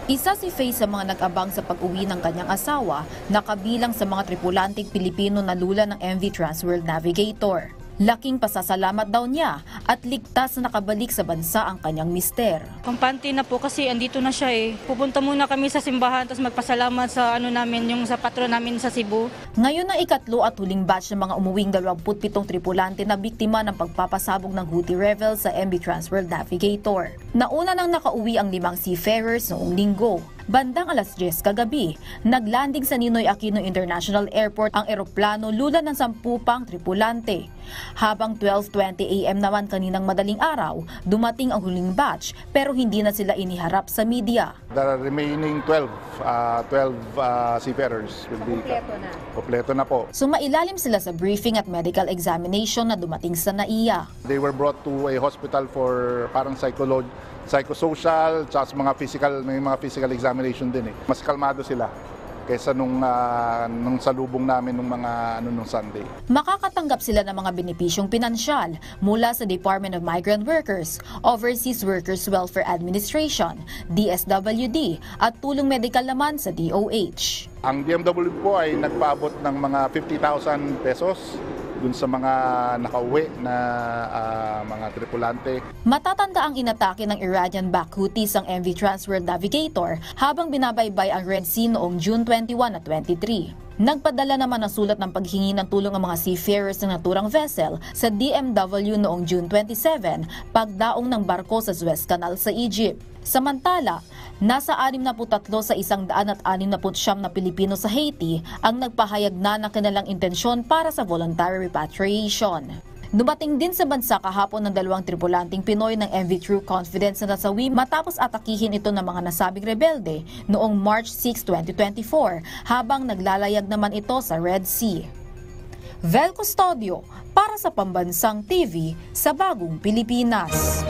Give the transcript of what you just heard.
Isa si Faye sa mga nag-abang sa pag-uwi ng kanyang asawa na kabilang sa mga tripulanting Pilipino na lula ng MV Transworld Navigator. Laking pasasalamat daw niya at ligtas na nakabalik sa bansa ang kanyang mister. Kampante na po kasi andito na siya eh. Pupunta muna kami sa simbahan tapos magpasalamat sa namin, yung sa patron namin sa Cebu. Ngayon ang ikatlo at huling batch ng mga umuwing 27 tripulante na biktima ng pagpapasabog ng Houthi rebels sa MV Transworld Navigator. Nauna nang nakauwi ang 5 seafarers noong linggo. Bandang alas 10 kagabi, naglanding sa Ninoy Aquino International Airport ang eroplano lula ng 10 pang tripulante. Habang 12:20 AM naman kaninang madaling araw, dumating ang huling batch pero hindi na sila iniharap sa media. The remaining 12 seafarers will be kompleto na po. Sumailalim sila sa briefing at medical examination na dumating sa NAIA. They were brought to a hospital for parang psychosocial, tsaka may mga physical examination din eh. Mas kalmado sila kaysa nung salubong namin nung Sunday. Makakatanggap sila ng mga benepisyong pinansyal mula sa Department of Migrant Workers, Overseas Workers Welfare Administration, DSWD at tulong medikal naman sa DOH. Ang DMW po ay nagpaabot ng mga 50,000 pesos dun sa mga nakauwi na mga tripulante. Matatanda ang inatake ng Iranian-backed Houthis ang MV Transworld Navigator habang binabaybay ang Red Sea noong June 21 at 23. Nagpadala naman ng sulat ng paghingi ng tulong ang mga seafarers ng naturang vessel sa DMW noong June 27 pagdaong ng barko sa Suez Canal sa Egypt. Samantala, nasa 63 sa 169 na Pilipino sa Haiti ang nagpahayag na ng kanilang intensyon para sa voluntary repatriation. Dumating din sa bansa kahapon ng 2 tripulanting Pinoy ng MV True Confidence na nasawi matapos atakihin ito ng mga nasabing rebelde noong March 6, 2024 habang naglalayag naman ito sa Red Sea. Vel Custodio para sa Pambansang TV sa Bagong Pilipinas.